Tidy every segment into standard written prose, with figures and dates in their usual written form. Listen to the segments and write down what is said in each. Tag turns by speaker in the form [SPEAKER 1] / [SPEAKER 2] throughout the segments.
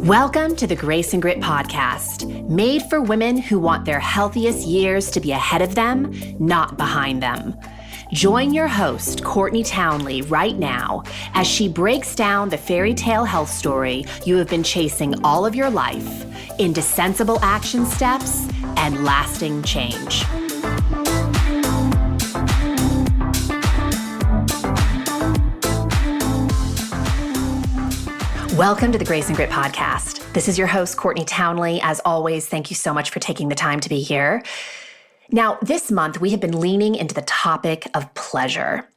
[SPEAKER 1] Welcome to the Grace and Grit podcast, made for women who want their healthiest years to be ahead of them, not behind them. Join your host, Courtney Townley, right now as she breaks down the fairy tale health story you have been chasing all of your life into sensible action steps and lasting change. Welcome to the Grace and Grit podcast. This is your host, Courtney Townley. As always, thank you so much for taking the time to be here. Now, this month, we have been leaning into the topic of pleasure.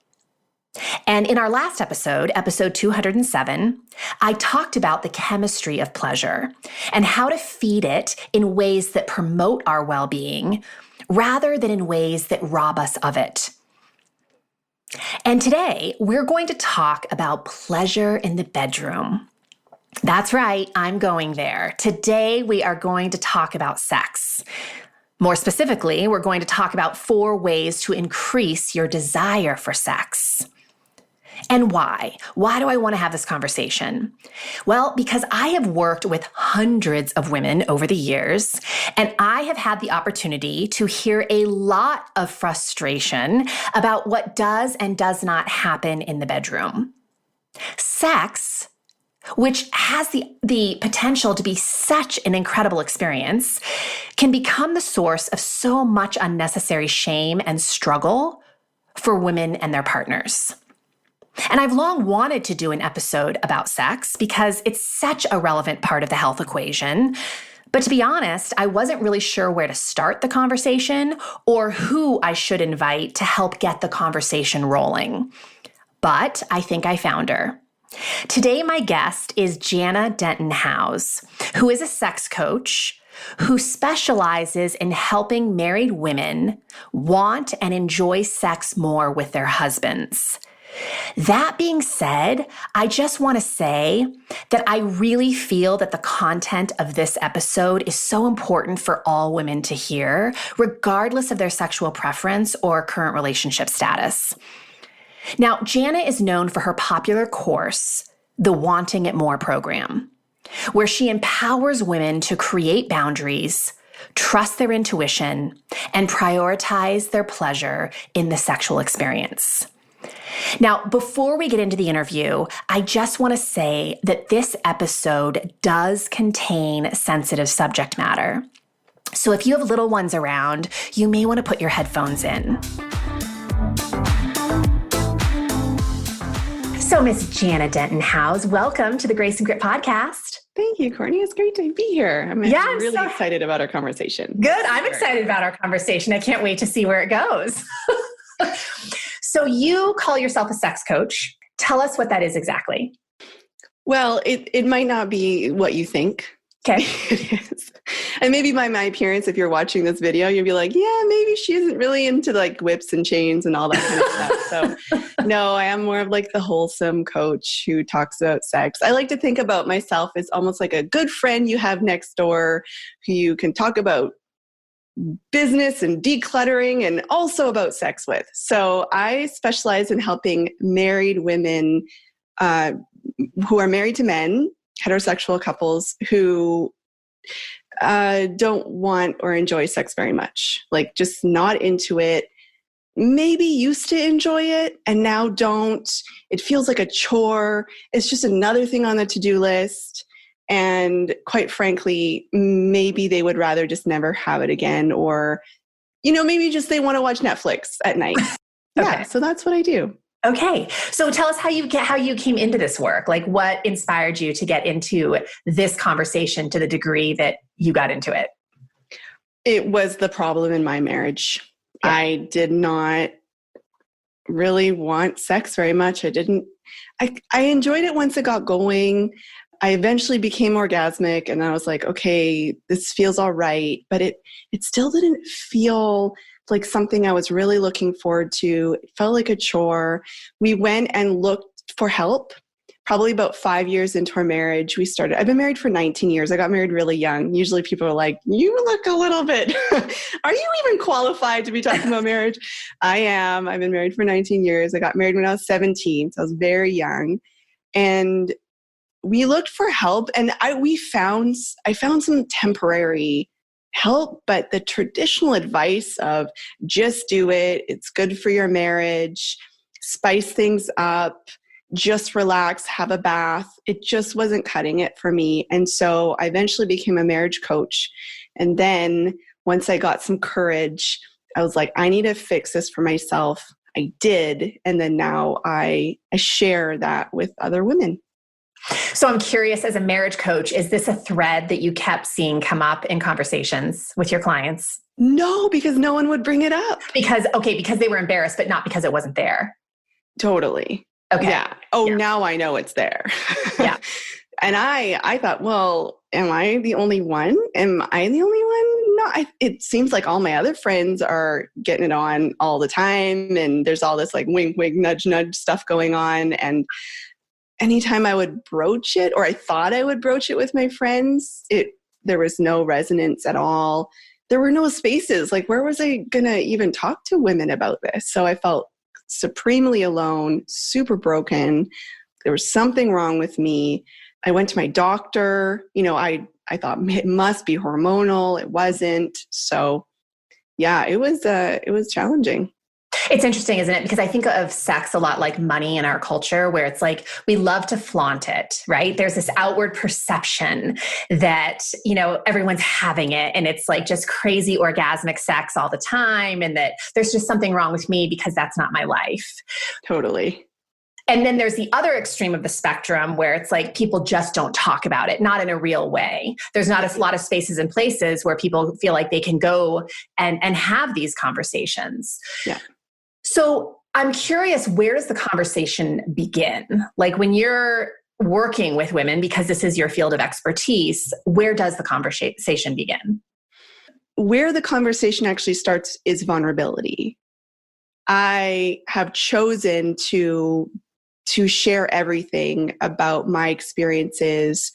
[SPEAKER 1] And in our last episode, episode 207, I talked about the chemistry of pleasure and how to feed it in ways that promote our well-being rather than in ways that rob us of it. And today, we're going to talk about pleasure in the bedroom. That's right, I'm going there. Today, we are going to talk about sex. More specifically, we're going to talk about 4 ways to increase your desire for sex. And why? Why do I want to have this conversation? Well, because I have worked with hundreds of women over the years, and I have had the opportunity to hear a lot of frustration about what does and does not happen in the bedroom. Sex, which has the potential to be such an incredible experience, can become the source of so much unnecessary shame and struggle for women and their partners. And I've long wanted to do an episode about sex because it's such a relevant part of the health equation. But to be honest, I wasn't really sure where to start the conversation or who I should invite to help get the conversation rolling. But I think I found her. Today, my guest is Janna Denton-Howes, who is a sex coach who specializes in helping married women want and enjoy sex more with their husbands. That being said, I just want to say that I really feel that the content of this episode is so important for all women to hear, regardless of their sexual preference or current relationship status. Now, Janna is known for her popular course, the Wanting It More program, where she empowers women to create boundaries, trust their intuition, and prioritize their pleasure in the sexual experience. Now, before we get into the interview, I just want to say that this episode does contain sensitive subject matter. So if you have little ones around, you may want to put your headphones in. So, Miss Janna Denton-Howes, welcome to the Grace and Grit podcast.
[SPEAKER 2] Thank you, Courtney. It's great to be here. I'm really excited about our conversation.
[SPEAKER 1] Good. I'm excited about our conversation. I can't wait to see where it goes. So you call yourself a sex coach. Tell us what that is exactly.
[SPEAKER 2] Well, it might not be what you think.
[SPEAKER 1] Okay.
[SPEAKER 2] It is. And maybe by my appearance, if you're watching this video, you'll be like, yeah, maybe she isn't really into like whips and chains and all that kind of stuff. So no, I am more of like the wholesome coach who talks about sex. I like to think about myself as almost like a good friend you have next door who you can talk about business and decluttering and also about sex with. So I specialize in helping married women who are married to men, heterosexual couples who don't want or enjoy sex very much, like just not into it, maybe used to enjoy it and now don't. It feels like a chore. It's just another thing on the to-do list. And quite frankly, maybe they would rather just never have it again, or, maybe just they want to watch Netflix at night.
[SPEAKER 1] Okay.
[SPEAKER 2] Yeah, so that's what I do.
[SPEAKER 1] Okay. So tell us how you came into this work. Like what inspired you to get into this conversation to the degree that you got into it?
[SPEAKER 2] It was the problem in my marriage.
[SPEAKER 1] Yeah.
[SPEAKER 2] I did not really want sex very much. I enjoyed it once it got going. I eventually became orgasmic and I was like, okay, this feels all right. But it still didn't feel like something I was really looking forward to. It felt like a chore. We went and looked for help. Probably about 5 years into our marriage, I've been married for 19 years. I got married really young. Usually people are like, you look a little bit, are you even qualified to be talking about marriage? I am. I've been married for 19 years. I got married when I was 17, so I was very young. And we looked for help, and I found some temporary help, but the traditional advice of just do it, it's good for your marriage, spice things up, just relax, have a bath, it just wasn't cutting it for me. And so I eventually became a marriage coach. And then once I got some courage, I was like, I need to fix this for myself. I did. And then now I share that with other women.
[SPEAKER 1] So I'm curious, as a marriage coach, is this a thread that you kept seeing come up in conversations with your clients?
[SPEAKER 2] No, because no one would bring it up.
[SPEAKER 1] Because they were embarrassed, but not because it wasn't there.
[SPEAKER 2] Totally.
[SPEAKER 1] Okay.
[SPEAKER 2] Yeah. Oh, yeah. Now I know it's there.
[SPEAKER 1] Yeah.
[SPEAKER 2] And I thought, well, am I the only one? Am I the only one? No, it seems like all my other friends are getting it on all the time. And there's all this like wink, wink, nudge, nudge stuff going on. And anytime I would broach it, or I thought I would broach it with my friends, there was no resonance at all. There were no spaces. Like, where was I going to even talk to women about this? So I felt supremely alone, super broken. There was something wrong with me. I went to my doctor. I thought it must be hormonal. It wasn't. So yeah, it was challenging.
[SPEAKER 1] It's interesting, isn't it? Because I think of sex a lot like money in our culture, where it's like we love to flaunt it, right? There's this outward perception that, everyone's having it, and it's like just crazy orgasmic sex all the time, and that there's just something wrong with me because that's not my life.
[SPEAKER 2] Totally.
[SPEAKER 1] And then there's the other extreme of the spectrum where it's like people just don't talk about it, not in a real way. There's not a lot of spaces and places where people feel like they can go and have these conversations.
[SPEAKER 2] Yeah.
[SPEAKER 1] So I'm curious, where does the conversation begin? Like when you're working with women, because this is your field of expertise, where does the conversation begin?
[SPEAKER 2] Where the conversation actually starts is vulnerability. I have chosen to share everything about my experiences.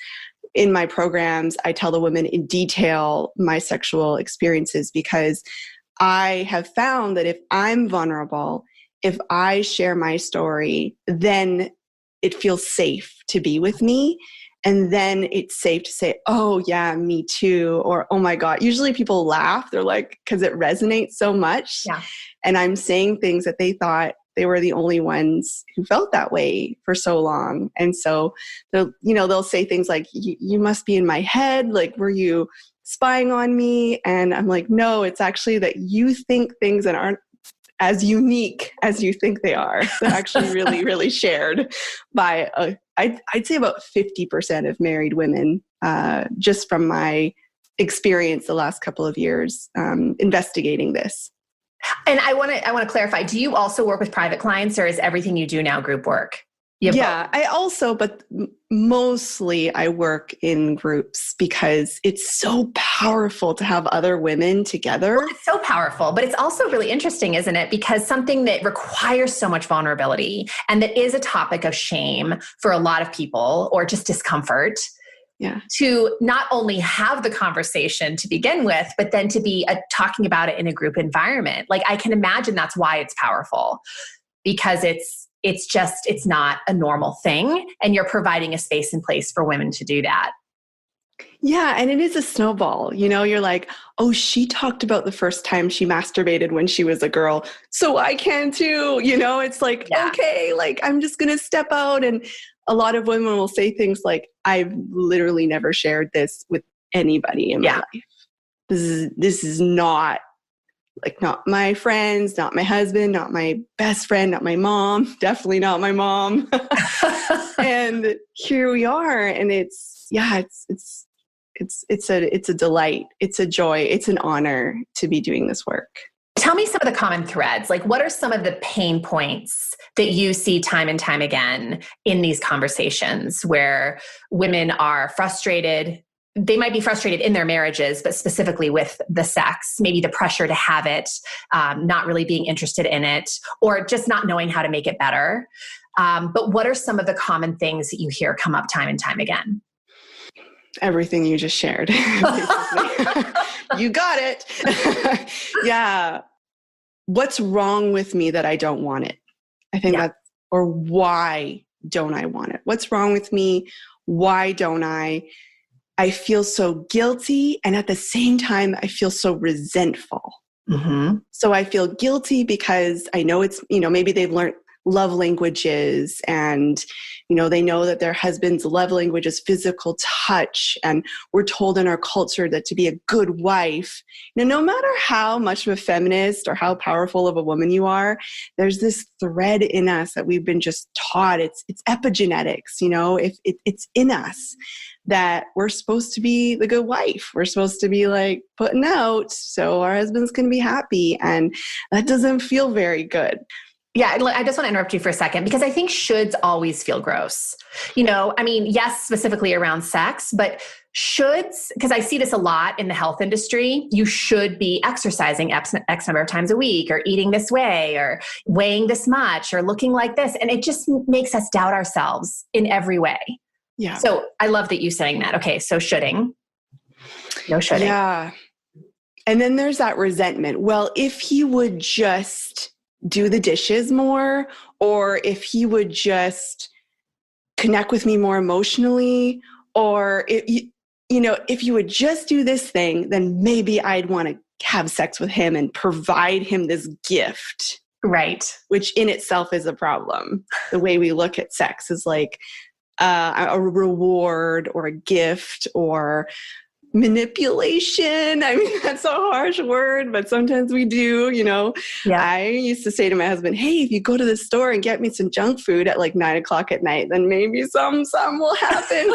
[SPEAKER 2] In my programs, I tell the women in detail my sexual experiences, because I have found that if I'm vulnerable, if I share my story, then it feels safe to be with me. And then it's safe to say, oh yeah, me too. Or, oh my God. Usually people laugh. They're like, because it resonates so much.
[SPEAKER 1] Yeah.
[SPEAKER 2] And I'm saying things that they thought they were the only ones who felt that way for so long. And so they'll say things like, you must be in my head. Like, were you spying on me? And I'm like, no, it's actually that you think things that aren't as unique as you think they are. They're actually really, really shared by, I'd say about 50% of married women, just from my experience the last couple of years investigating this.
[SPEAKER 1] And I want to clarify, do you also work with private clients, or is everything you do now group work?
[SPEAKER 2] Yeah, I also, but mostly I work in groups because it's so powerful to have other women together.
[SPEAKER 1] Well, it's so powerful, but it's also really interesting, isn't it? Because something that requires so much vulnerability and that is a topic of shame for a lot of people, or just discomfort.
[SPEAKER 2] Yeah. To
[SPEAKER 1] not only have the conversation to begin with, but then to be talking about it in a group environment. Like, I can imagine that's why it's powerful, because it's not a normal thing, and you're providing a space and place for women to do that.
[SPEAKER 2] Yeah. And it is a snowball. You're like, oh, she talked about the first time she masturbated when she was a girl, so I can too. It's like, yeah. Okay, like, I'm just going to step out. And a lot of women will say things like, I've literally never shared this with anybody in my life. This is not my friends, not my husband, not my best friend, not my mom, definitely not my mom. And here we are. And it's a delight. It's a joy. It's an honor to be doing this work.
[SPEAKER 1] Tell me some of the common threads. Like, what are some of the pain points that you see time and time again in these conversations where women are frustrated? They might be frustrated in their marriages, but specifically with the sex, maybe the pressure to have it, not really being interested in it, or just not knowing how to make it better. But what are some of the common things that you hear come up time and time again?
[SPEAKER 2] Everything you just shared. You got it. Yeah. What's wrong with me that I don't want it? I think or why don't I want it? What's wrong with me? Why don't I? I feel so guilty. And at the same time, I feel so resentful.
[SPEAKER 1] Mm-hmm.
[SPEAKER 2] So I feel guilty because I know it's, maybe they've learned love languages and, they know that their husband's love language is physical touch. And we're told in our culture that to be a good wife, no matter how much of a feminist or how powerful of a woman you are, there's this thread in us that we've been just taught. It's epigenetics, if it's in us that we're supposed to be the good wife. We're supposed to be like putting out so our husbands can be happy. And that doesn't feel very good.
[SPEAKER 1] Yeah, I just want to interrupt you for a second because I think shoulds always feel gross. Yes, specifically around sex, but shoulds, because I see this a lot in the health industry, you should be exercising X number of times a week or eating this way or weighing this much or looking like this. And it just makes us doubt ourselves in every way.
[SPEAKER 2] Yeah.
[SPEAKER 1] So I love that you saying that. Okay, so shoulding. No shoulding.
[SPEAKER 2] Yeah. And then there's that resentment. Well, if he would just do the dishes more, or if he would just connect with me more emotionally, or if you would just do this thing, then maybe I'd want to have sex with him and provide him this gift.
[SPEAKER 1] Right.
[SPEAKER 2] Which in itself is a problem. The way we look at sex is like a reward or a gift or manipulation. That's a harsh word, but sometimes we do,
[SPEAKER 1] Yeah.
[SPEAKER 2] I used to say to my husband, hey, if you go to the store and get me some junk food at like 9:00 at night, then maybe some will happen.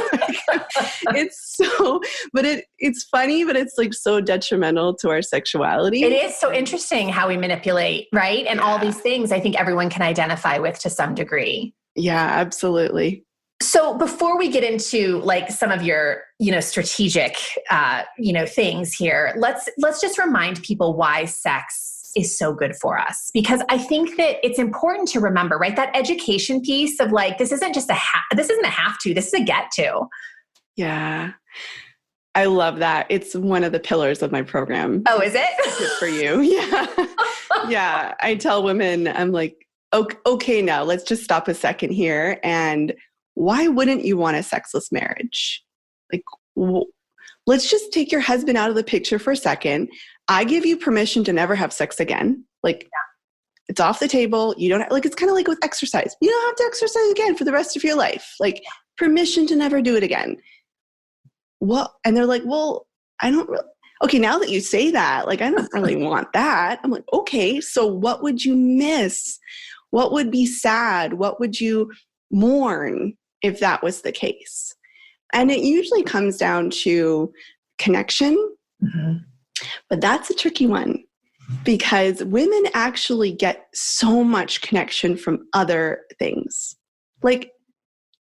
[SPEAKER 2] It's funny, but it's like so detrimental to our sexuality.
[SPEAKER 1] It is so interesting how we manipulate, right? And all these things I think everyone can identify with to some degree.
[SPEAKER 2] Yeah, absolutely.
[SPEAKER 1] So before we get into like some of your, strategic, things here, let's just remind people why sex is so good for us. Because I think that it's important to remember, right? That education piece of like, this isn't a have to, this is a get to.
[SPEAKER 2] Yeah. I love that. It's one of the pillars of my program.
[SPEAKER 1] Oh, is it?
[SPEAKER 2] Good for you. Yeah. Yeah. I tell women, I'm like, okay, now let's just stop a second here. And why wouldn't you want a sexless marriage? Like, let's just take your husband out of the picture for a second. I give you permission to never have sex again. Like, it's off the table. You don't it's kind of like with exercise. You don't have to exercise again for the rest of your life. Like, permission to never do it again. What? And they're like, well, I don't really. Okay, now that you say that, like, I don't really want that. I'm like, okay, so what would you miss? What would be sad? What would you mourn if that was the case? And it usually comes down to connection. Mm-hmm. But that's a tricky one because women actually get so much connection from other things, like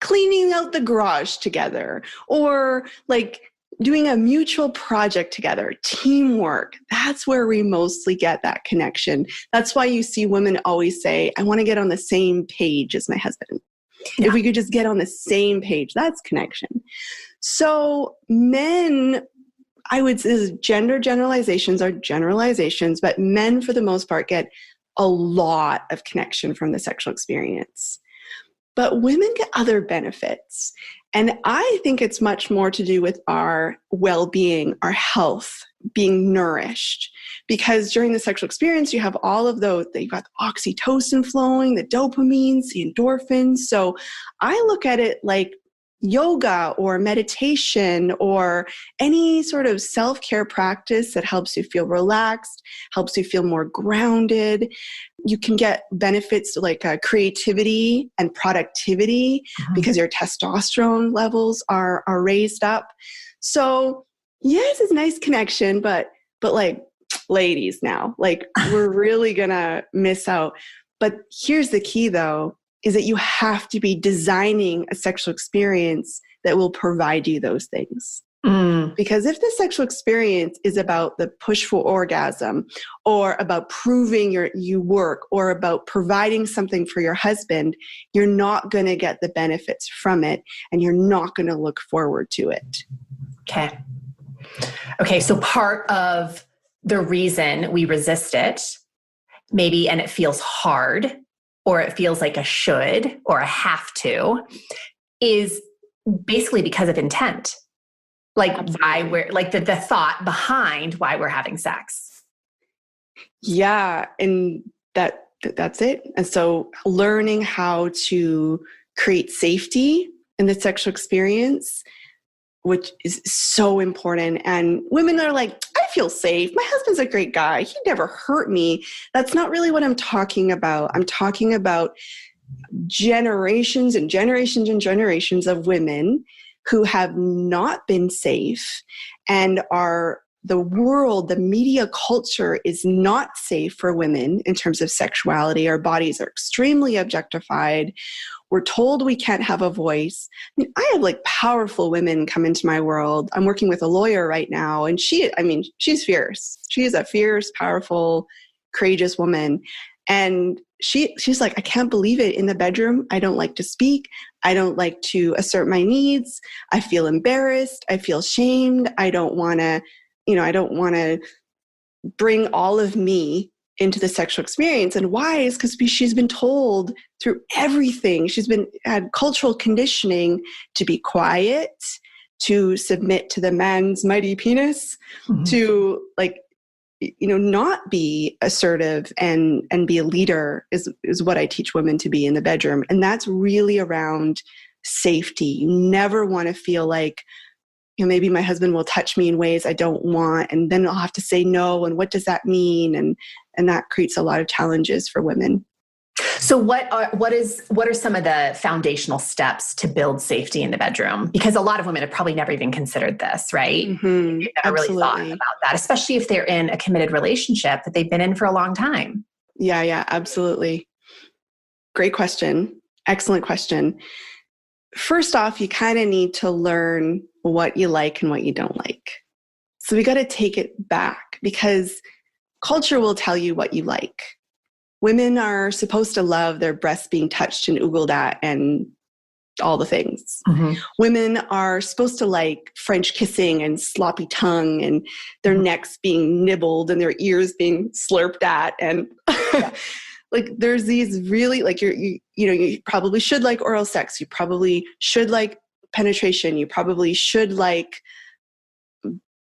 [SPEAKER 2] cleaning out the garage together or like doing a mutual project together, teamwork. That's where we mostly get that connection. That's why you see women always say, I want to get on the same page as my husband. Yeah. If we could just get on the same page, that's connection. So men, I would say gender generalizations are generalizations, but men for the most part get a lot of connection from the sexual experience. But women get other benefits. And I think it's much more to do with our well-being, our health, being nourished. Because during the sexual experience, you have all of those, you've got the oxytocin flowing, the dopamines, the endorphins. So I look at it like yoga or meditation or any sort of self-care practice that helps you feel relaxed, helps you feel more grounded. You can get benefits like creativity and productivity because your testosterone levels are raised up. So yes, it's a nice connection, but like ladies now, like we're really gonna miss out. But here's the key though, is that you have to be designing a sexual experience that will provide you those things. Because if the sexual experience is about the push for orgasm or about proving you work or about providing something for your husband, you're not going to get the benefits from it and you're not going to look forward to it.
[SPEAKER 1] Okay. So part of the reason we resist it, maybe, and it feels hard or it feels like a should or a have to, is basically because of intent. Like why we're like the thought behind why we're having sex.
[SPEAKER 2] Yeah. And that's it. And so learning how to create safety in the sexual experience, which is so important. And women are like, I feel safe. My husband's a great guy. He never hurt me. That's not really what I'm talking about. I'm talking about generations and generations and generations of women who have not been safe, and the world, the media culture is not safe for women in terms of sexuality. Our bodies are extremely objectified. We're told we can't have a voice. I mean, I have like powerful women come into my world. I'm working with a lawyer right now, and she's fierce. She is a fierce, powerful, courageous woman. And she's like, I can't believe it. In the bedroom, I don't like to speak. I don't like to assert my needs. I feel embarrassed. I feel shamed. I don't want to bring all of me into the sexual experience. And why? Is because she's been told through everything. Had cultural conditioning to be quiet, to submit to the man's mighty penis, to not be assertive and be a leader is what I teach women to be in the bedroom. And that's really around safety. You never want to feel like, maybe my husband will touch me in ways I don't want, and then I'll have to say no. And what does that mean? And that creates a lot of challenges for women.
[SPEAKER 1] So what are some of the foundational steps to build safety in the bedroom? Because a lot of women have probably never even considered this, right?
[SPEAKER 2] Mm-hmm.
[SPEAKER 1] They've never really thought about that, especially if they're in a committed relationship that they've been in for a long time.
[SPEAKER 2] Yeah, absolutely. Great question. Excellent question. First off, you kind of need to learn what you like and what you don't like. So we got to take it back, because culture will tell you what you like. Women are supposed to love their breasts being touched and oogled at and all the things. Mm-hmm. Women are supposed to like French kissing and sloppy tongue and their necks being nibbled and their ears being slurped at. And like there's these really you probably should like oral sex. You probably should like penetration. You probably should like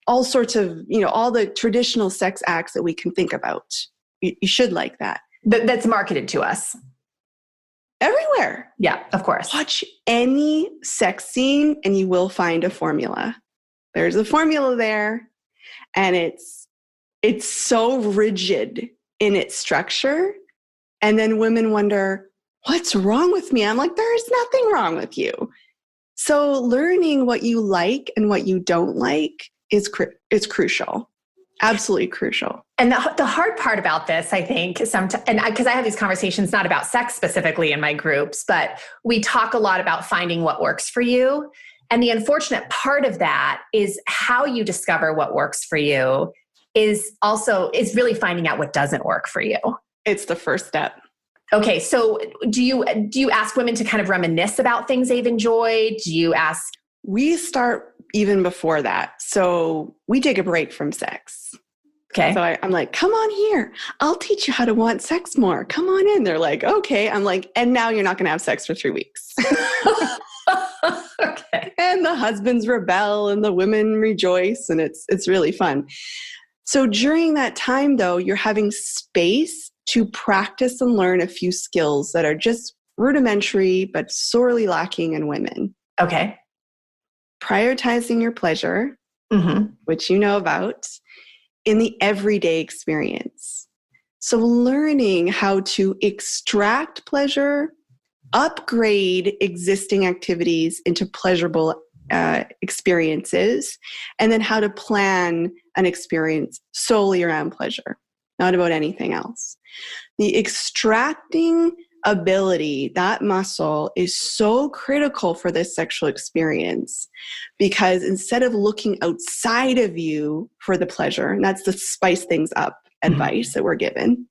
[SPEAKER 2] all sorts of, all the traditional sex acts that we can think about. You should like that.
[SPEAKER 1] That's marketed to us.
[SPEAKER 2] Everywhere.
[SPEAKER 1] Yeah, of course.
[SPEAKER 2] Watch any sex scene and you will find a formula. There's a formula there, and it's so rigid in its structure. And then women wonder, what's wrong with me? I'm like, there's nothing wrong with you. So learning what you like and what you don't like is crucial. Absolutely crucial.
[SPEAKER 1] And the hard part about this, I think, sometimes, and because I have these conversations not about sex specifically in my groups, but we talk a lot about finding what works for you. And the unfortunate part of that is how you discover what works for you is really finding out what doesn't work for you.
[SPEAKER 2] It's the first step.
[SPEAKER 1] Okay, so do you ask women to kind of reminisce about things they've enjoyed? Do you ask?
[SPEAKER 2] We start even before that. So we take a break from sex.
[SPEAKER 1] Okay.
[SPEAKER 2] So I'm like, come on here. I'll teach you how to want sex more. Come on in. They're like, okay. I'm like, and now you're not going to have sex for 3 weeks.
[SPEAKER 1] Okay.
[SPEAKER 2] And the husbands rebel and the women rejoice, and it's really fun. So during that time, though, you're having space to practice and learn a few skills that are just rudimentary but sorely lacking in women.
[SPEAKER 1] Okay.
[SPEAKER 2] Prioritizing your pleasure, which you know about, in the everyday experience. So learning how to extract pleasure, upgrade existing activities into pleasurable experiences, and then how to plan an experience solely around pleasure, not about anything else. The extracting ability, that muscle, is so critical for this sexual experience, because instead of looking outside of you for the pleasure, and that's the spice things up advice that we're given,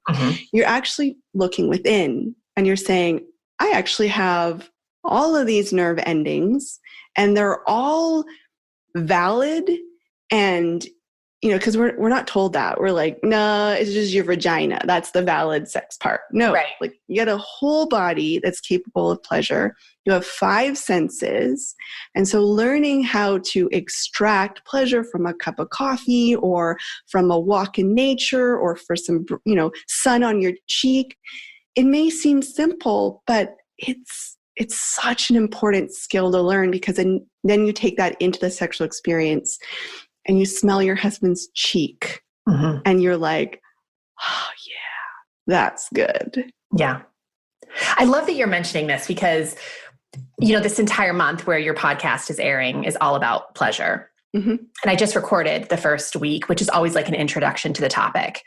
[SPEAKER 2] you're actually looking within and you're saying, I actually have all of these nerve endings and they're all valid and because we're not told that. We're like, no, it's just your vagina. That's the valid sex part. No,
[SPEAKER 1] Right.
[SPEAKER 2] like you got a whole body that's capable of pleasure. You have 5 senses. And so learning how to extract pleasure from a cup of coffee or from a walk in nature or for some, sun on your cheek, it may seem simple, but it's such an important skill to learn, because then you take that into the sexual experience and you smell your husband's cheek and you're like, oh yeah, that's good.
[SPEAKER 1] Yeah. I love that you're mentioning this, because, this entire month where your podcast is airing is all about pleasure. And I just recorded the first week, which is always like an introduction to the topic.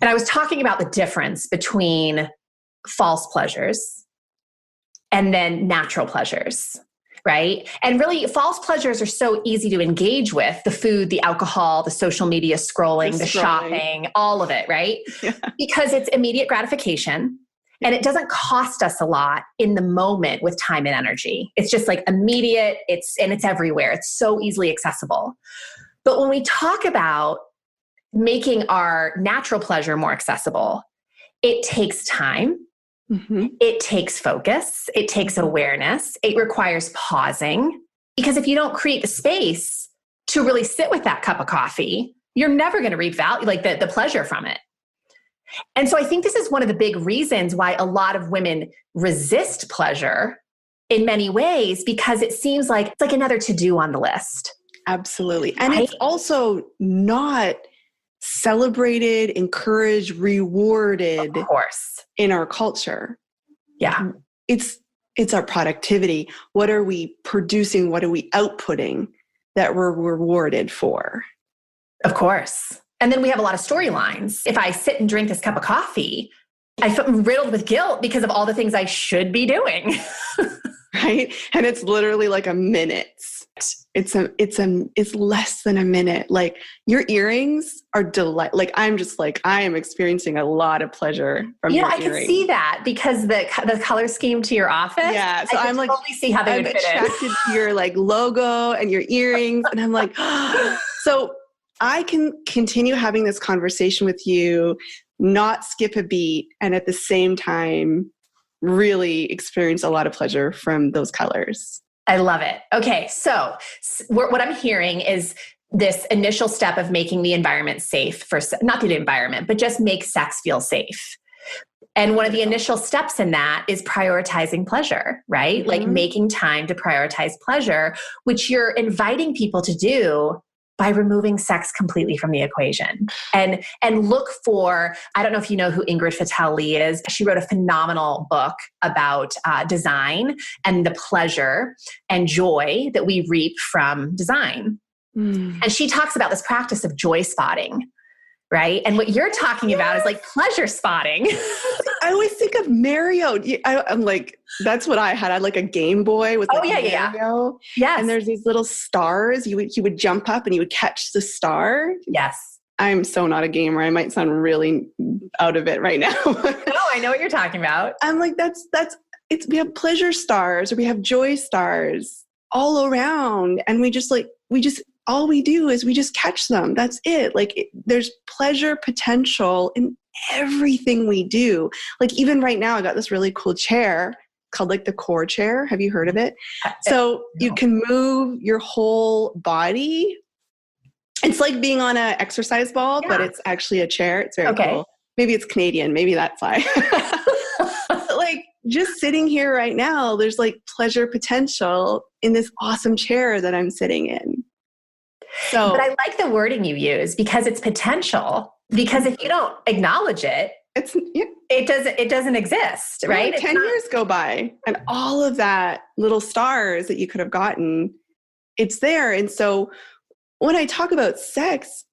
[SPEAKER 1] And I was talking about the difference between false pleasures and then natural pleasures. Right? And really, false pleasures are so easy to engage with: the food, the alcohol, the social media scrolling, the shopping, all of it, right? Yeah. Because it's immediate gratification and it doesn't cost us a lot in the moment with time and energy. It's just like immediate, it's everywhere. It's so easily accessible. But when we talk about making our natural pleasure more accessible, it takes time. It takes focus. It takes awareness. It requires pausing, because if you don't create the space to really sit with that cup of coffee, you're never going to reap value, like the pleasure from it. And so I think this is one of the big reasons why a lot of women resist pleasure in many ways, because it seems like it's like another to-do on the list.
[SPEAKER 2] Absolutely. And it's also not celebrated, encouraged, rewarded,
[SPEAKER 1] of course,
[SPEAKER 2] in our culture.
[SPEAKER 1] Yeah.
[SPEAKER 2] It's our productivity. What are we producing? What are we outputting that we're rewarded for?
[SPEAKER 1] Of course. And then we have a lot of storylines. If I sit and drink this cup of coffee, I feel riddled with guilt because of all the things I should be doing.
[SPEAKER 2] Right? And it's literally like a minute. It's less than a minute. Like, your earrings are like, I am experiencing a lot of pleasure from your earrings.
[SPEAKER 1] I can see that because the color scheme to your office.
[SPEAKER 2] Yeah. So I'm like,
[SPEAKER 1] totally see how they would fit in.
[SPEAKER 2] attracted to your like logo and your earrings. And I'm like, so I can continue having this conversation with you, not skip a beat, and at the same time, really experience a lot of pleasure from those colors.
[SPEAKER 1] I love it. Okay. So what I'm hearing is this initial step of making the environment safe for, not the environment, but just make sex feel safe. And one of the initial steps in that is prioritizing pleasure, right? Like making time to prioritize pleasure, which you're inviting people to do by removing sex completely from the equation. And look for, I don't know if you know who Ingrid Fetell-Lee is. She wrote a phenomenal book about design and the pleasure and joy that we reap from design. And she talks about this practice of joy spotting, right? And what you're talking about is like pleasure spotting.
[SPEAKER 2] I always think of Mario. I'm like, that's what I had. I had like a Game Boy with like Mario.
[SPEAKER 1] Yes.
[SPEAKER 2] And there's these little stars. You would jump up and you would catch the star.
[SPEAKER 1] Yes.
[SPEAKER 2] I'm so not a gamer. I might sound really out of it right now.
[SPEAKER 1] No, I know what you're talking about.
[SPEAKER 2] I'm like, we have pleasure stars or we have joy stars all around. And all we do is we just catch them. That's it. Like there's pleasure potential in everything we do. Like even right now, I got this really cool chair called like the core chair. Have you heard of it? So you can move your whole body. It's like being on an exercise ball, but it's actually a chair. It's very cool. Maybe it's Canadian. Maybe that's why. But like just sitting here right now, there's like pleasure potential in this awesome chair that I'm sitting in. So,
[SPEAKER 1] but I like the wording you use because it's potential. Because if you don't acknowledge it, it doesn't exist, right?
[SPEAKER 2] Well, 10 years go by and all of that little stars that you could have gotten, it's there. And so when I talk about sex,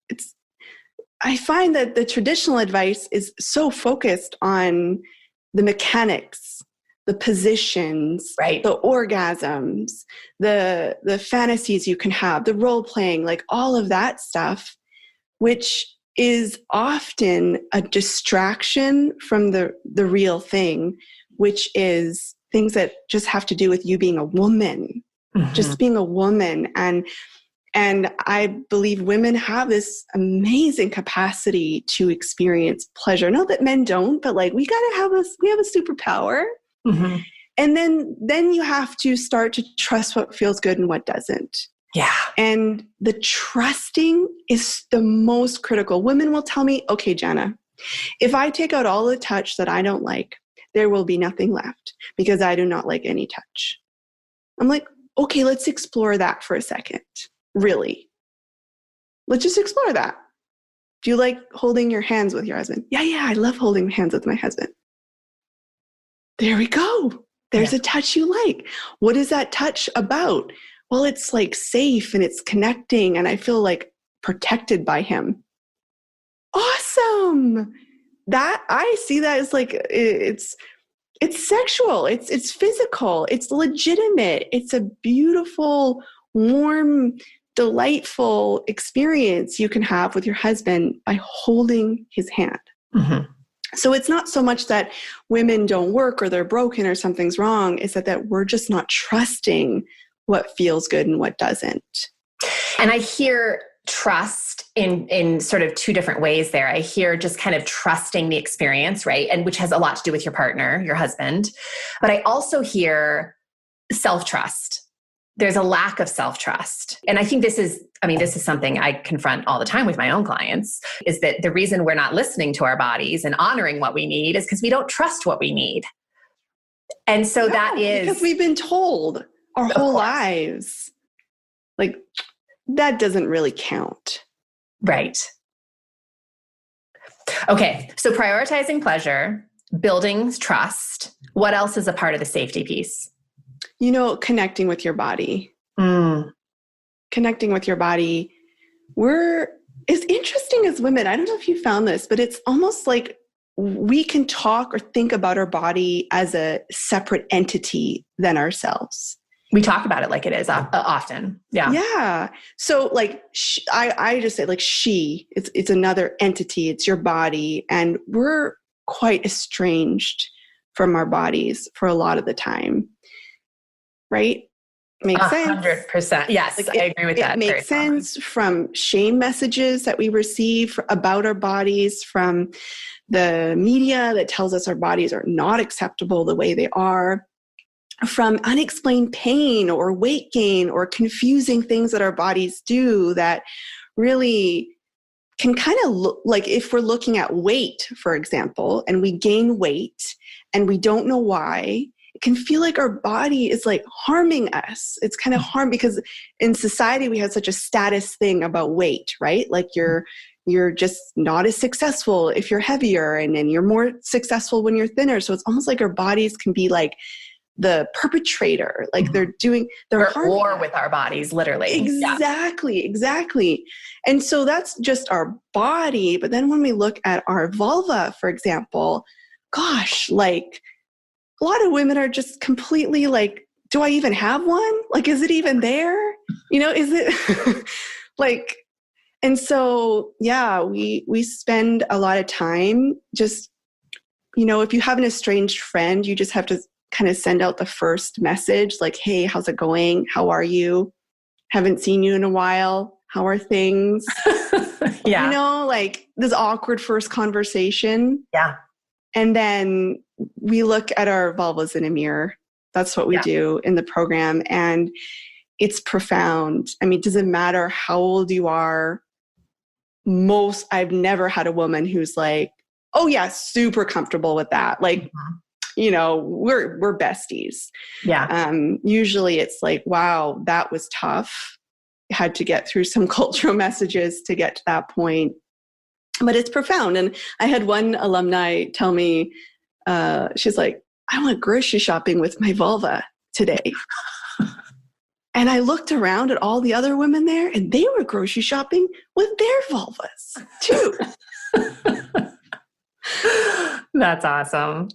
[SPEAKER 2] I find that the traditional advice is so focused on the mechanics, the positions,
[SPEAKER 1] right,
[SPEAKER 2] the orgasms, the fantasies you can have, the role playing, like all of that stuff, which is often a distraction from the real thing, which is things that just have to do with you being a woman, just being a woman. And And I believe women have this amazing capacity to experience pleasure. Not that men don't, but like we have a superpower.
[SPEAKER 1] Mm-hmm.
[SPEAKER 2] And then you have to start to trust what feels good and what doesn't.
[SPEAKER 1] Yeah.
[SPEAKER 2] And the trusting is the most critical. Women will tell me, okay, Janna, if I take out all the touch that I don't like, there will be nothing left because I do not like any touch. I'm like, okay, let's explore that for a second. Really? Let's just explore that. Do you like holding your hands with your husband? Yeah, I love holding hands with my husband. There we go. There's a touch you like. What is that touch about? Well, it's like safe and it's connecting and I feel like protected by him. Awesome. That I see that as like, it's sexual. It's physical. It's legitimate. It's a beautiful, warm, delightful experience you can have with your husband by holding his hand.
[SPEAKER 1] Mm-hmm.
[SPEAKER 2] So it's not so much that women don't work or they're broken or something's wrong. It's that we're just not trusting what feels good and what doesn't.
[SPEAKER 1] And I hear trust in sort of two different ways there. I hear just kind of trusting the experience, right? And which has a lot to do with your partner, your husband. But I also hear self-trust. There's a lack of self-trust. And I think this is something I confront all the time with my own clients, is that the reason we're not listening to our bodies and honoring what we need is because we don't trust what we need. And so that is...
[SPEAKER 2] because we've been told our whole lives, like, that doesn't really count.
[SPEAKER 1] Right. Okay. So prioritizing pleasure, building trust. What else is a part of the safety piece?
[SPEAKER 2] Connecting with your body. Connecting with your body. It's interesting as women. I don't know if you found this, but it's almost like we can talk or think about our body as a separate entity than ourselves.
[SPEAKER 1] We talk about it like it is often. Yeah.
[SPEAKER 2] Yeah. So like, I just say like it's another entity. It's your body. And we're quite estranged from our bodies for a lot of the time. Right? Makes sense.
[SPEAKER 1] 100%. Yes, I agree with that.
[SPEAKER 2] It makes sense from shame messages that we receive about our bodies, from the media that tells us our bodies are not acceptable the way they are, from unexplained pain or weight gain or confusing things that our bodies do that really can kind of look like, if we're looking at weight, for example, and we gain weight and we don't know why, it can feel like our body is like harming us. It's kind of harm because in society we have such a status thing about weight, right? Like you're just not as successful if you're heavier, and then you're more successful when you're thinner. So it's almost like our bodies can be like the perpetrator, like they're
[SPEAKER 1] at war with our bodies, literally.
[SPEAKER 2] Exactly. And so that's just our body. But then when we look at our vulva, for example, gosh, like a lot of women are just completely like, do I even have one? Like, is it even there? Is it like, and so, yeah, we spend a lot of time just, if you have an estranged friend, you just have to kind of send out the first message, like, hey, how's it going? How are you? Haven't seen you in a while. How are things?
[SPEAKER 1] Yeah.
[SPEAKER 2] Like this awkward first conversation.
[SPEAKER 1] Yeah.
[SPEAKER 2] And then we look at our vulvas in a mirror. That's what we do in the program. And it's profound. I mean, it doesn't matter how old you are. I've never had a woman who's like, oh yeah, super comfortable with that. Like, we're besties.
[SPEAKER 1] Yeah.
[SPEAKER 2] Usually it's like, wow, that was tough. Had to get through some cultural messages to get to that point. But it's profound. And I had one alumni tell me, she's like, I went grocery shopping with my vulva today. And I looked around at all the other women there, and they were grocery shopping with their vulvas too.
[SPEAKER 1] That's awesome.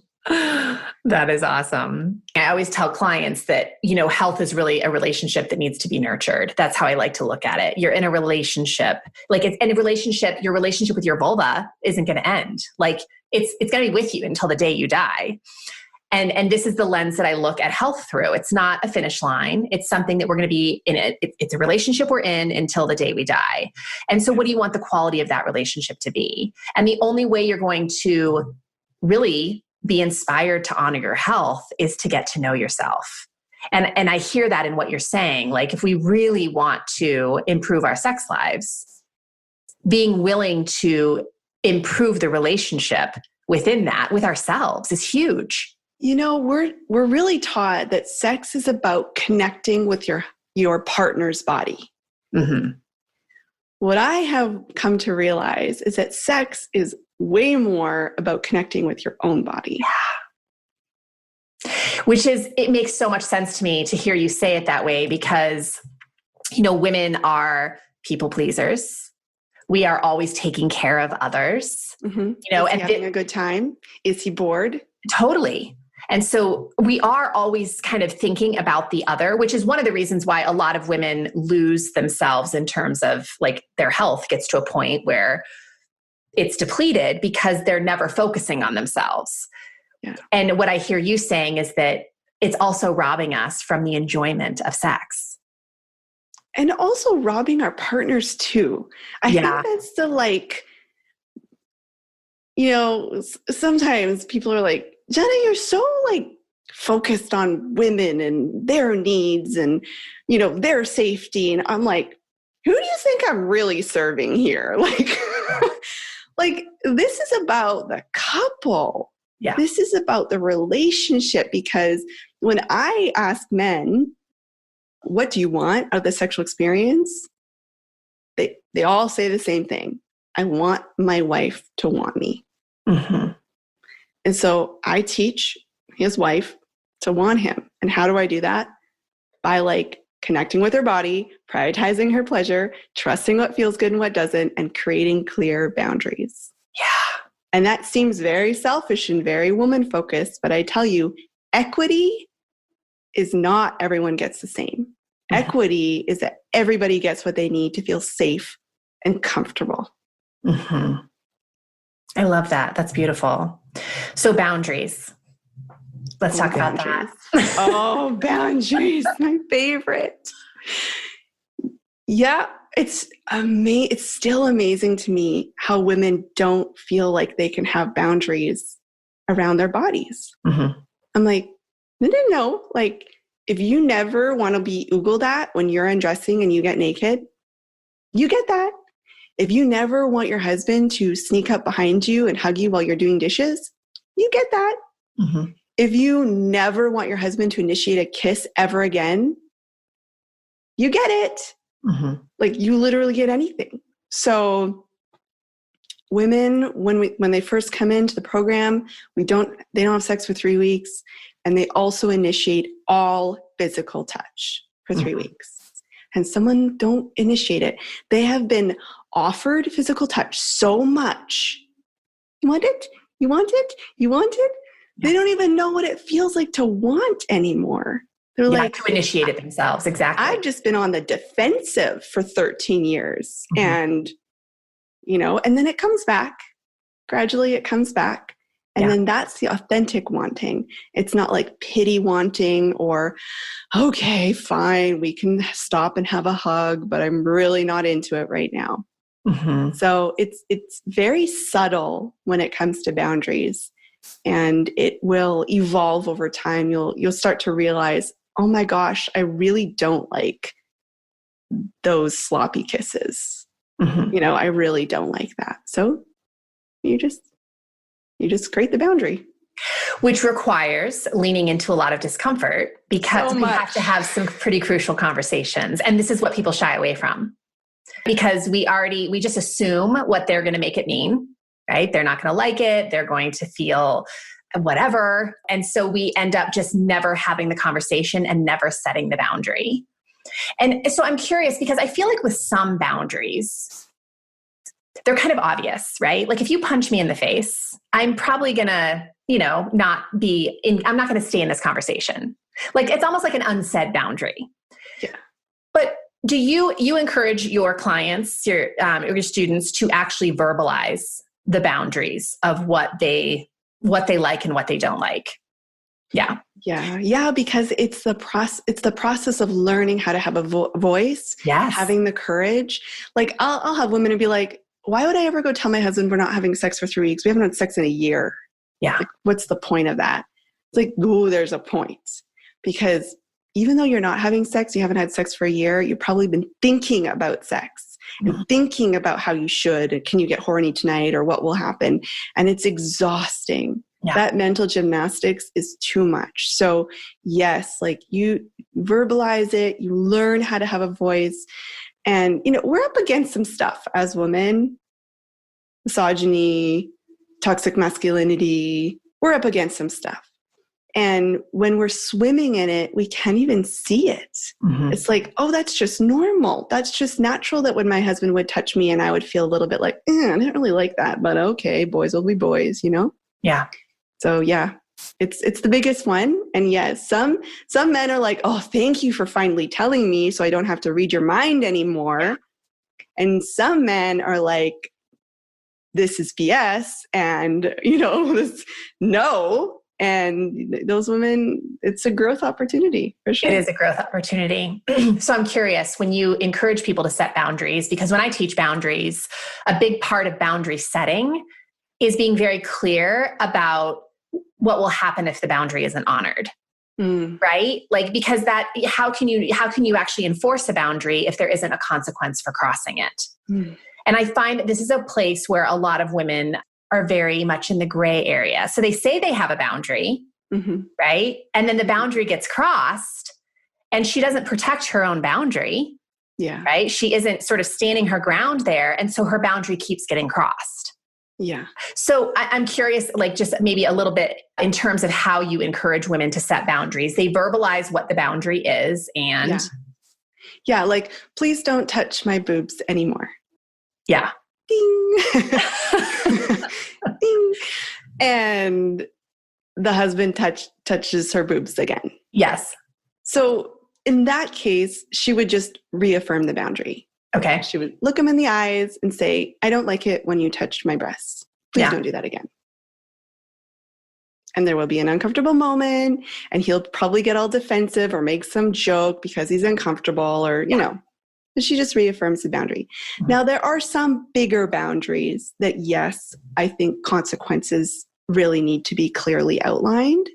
[SPEAKER 1] That is awesome. I always tell clients that, health is really a relationship that needs to be nurtured. That's how I like to look at it. You're in a relationship, like it's in a relationship, your relationship with your vulva isn't going to end. Like it's going to be with you until the day you die. And this is the lens that I look at health through. It's not a finish line. It's something that we're going to be in it. It's a relationship we're in until the day we die. And so what do you want the quality of that relationship to be? And the only way you're going to really be inspired to honor your health is to get to know yourself. And I hear that in what you're saying. Like, if we really want to improve our sex lives, being willing to improve the relationship within that with ourselves is huge.
[SPEAKER 2] You know, we're really taught that sex is about connecting with your partner's body.
[SPEAKER 1] Mm-hmm.
[SPEAKER 2] What I have come to realize is that sex is way more about connecting with your own body.
[SPEAKER 1] Yeah. It makes so much sense to me to hear you say it that way, because, women are people pleasers. We are always taking care of others.
[SPEAKER 2] Mm-hmm. Is he having a good time? Is he bored?
[SPEAKER 1] Totally. And so we are always kind of thinking about the other, which is one of the reasons why a lot of women lose themselves in terms of like their health gets to a point where it's depleted because they're never focusing on themselves.
[SPEAKER 2] Yeah.
[SPEAKER 1] And what I hear you saying is that it's also robbing us from the enjoyment of sex.
[SPEAKER 2] And also robbing our partners too. I think that's sometimes people are like, Janna, you're so focused on women and their needs and, their safety. And I'm like, who do you think I'm really serving here? This is about the couple.
[SPEAKER 1] Yeah.
[SPEAKER 2] This is about the relationship, because when I ask men, what do you want out of the sexual experience? They all say the same thing. I want my wife to want me.
[SPEAKER 1] Mm-hmm.
[SPEAKER 2] And so I teach his wife to want him. And how do I do that? By connecting with her body, prioritizing her pleasure, trusting what feels good and what doesn't, and creating clear boundaries.
[SPEAKER 1] Yeah.
[SPEAKER 2] And that seems very selfish and very woman focused, but I tell you, equity is not everyone gets the same. Mm-hmm. Equity is that everybody gets what they need to feel safe and comfortable.
[SPEAKER 1] Mm-hmm. I love that. That's beautiful. So boundaries. Let's talk about that.
[SPEAKER 2] Oh, boundaries. My favorite. Yeah. It's still amazing to me how women don't feel like they can have boundaries around their bodies. Mm-hmm. I'm like, no. If you never want to be oogled at when you're undressing and you get naked, you get that. If you never want your husband to sneak up behind you and hug you while you're doing dishes, you get that. Mm-hmm. If you never want your husband to initiate a kiss ever again, you get it. Mm-hmm. You literally get anything. So women, when they first come into the program, they don't have sex for 3 weeks, and they also initiate all physical touch for 3 weeks. And someone don't initiate it. They have been offered physical touch so much. You want it? You want it? You want it? Yeah. They don't even know what it feels like to want anymore. They're to
[SPEAKER 1] initiate it themselves. Exactly.
[SPEAKER 2] I've just been on the defensive for 13 years. Mm-hmm. And, and then it comes back. Gradually it comes back. And then that's the authentic wanting. It's not pity wanting or, okay, fine, we can stop and have a hug, but I'm really not into it right now. Mm-hmm. So it's very subtle when it comes to boundaries, and it will evolve over time. You'll start to realize, oh my gosh, I really don't like those sloppy kisses. Mm-hmm. I really don't like that. So you just create the boundary.
[SPEAKER 1] Which requires leaning into a lot of discomfort, because we have to have some pretty crucial conversations. And this is what people shy away from, because we just assume what they're going to make it mean, right? They're not going to like it. They're going to feel whatever. And so we end up just never having the conversation and never setting the boundary. And so I'm curious, because I feel like with some boundaries, they're kind of obvious, right? If you punch me in the face, I'm probably going to, I'm not going to stay in this conversation. It's almost like an unsaid boundary.
[SPEAKER 2] Yeah.
[SPEAKER 1] But do you encourage your clients, your students, to actually verbalize the boundaries of what they like and what they don't like? Yeah.
[SPEAKER 2] Yeah, because it's the process of learning how to have a voice,
[SPEAKER 1] Yes.
[SPEAKER 2] having the courage. Like I'll have women and be like, why would I ever go tell my husband we're not having sex for 3 weeks? We haven't had sex in a year.
[SPEAKER 1] Yeah.
[SPEAKER 2] Like, what's the point of that? It's like, oh, there's a point. Because even though you're not having sex, you haven't had sex for a year, you've probably been thinking about sex and thinking about how you should, and can you get horny tonight, or what will happen? And it's exhausting. Yeah. That mental gymnastics is too much. So yes, like you verbalize it, you learn how to have a voice. And, we're up against some stuff as women, misogyny, toxic masculinity, we're up against some stuff. And when we're swimming in it, we can't even see it. Mm-hmm. It's like, oh, that's just normal. That's just natural that when my husband would touch me and I would feel a little bit like, I didn't really like that, but okay, boys will be boys, Yeah. So yeah, it's the biggest one. And yes, some men are like, oh, thank you for finally telling me so I don't have to read your mind anymore. And some men are like, this is BS. And, no. And those women, it's a growth opportunity for sure.
[SPEAKER 1] It is a growth opportunity. So I'm curious, when you encourage people to set boundaries, because when I teach boundaries, a big part of boundary setting is being very clear about what will happen if the boundary isn't honored. Right? Like, because how can you actually enforce a boundary if there isn't a consequence for crossing it? And I find that this is a place where a lot of women are very much in the gray area. So they say they have a boundary, right? And then the boundary gets crossed and she doesn't protect her own boundary.
[SPEAKER 2] Yeah.
[SPEAKER 1] Right? She isn't sort of standing her ground there. And so her boundary keeps getting crossed.
[SPEAKER 2] Yeah.
[SPEAKER 1] So I'm curious, like just maybe a little bit in terms of how you encourage women to set boundaries. They verbalize what the boundary is and...
[SPEAKER 2] Yeah, like, please don't touch my boobs anymore.
[SPEAKER 1] Yeah.
[SPEAKER 2] Ding. Ding. And the husband touches her boobs again.
[SPEAKER 1] Yes.
[SPEAKER 2] So in that case, she would just reaffirm the boundary.
[SPEAKER 1] Okay.
[SPEAKER 2] She would look him in the eyes and say, I don't like it when you touch my breasts. Please don't do that again. And there will be an uncomfortable moment and he'll probably get all defensive or make some joke because he's uncomfortable or, she just reaffirms the boundary. Now, there are some bigger boundaries that, yes, I think consequences really need to be clearly outlined.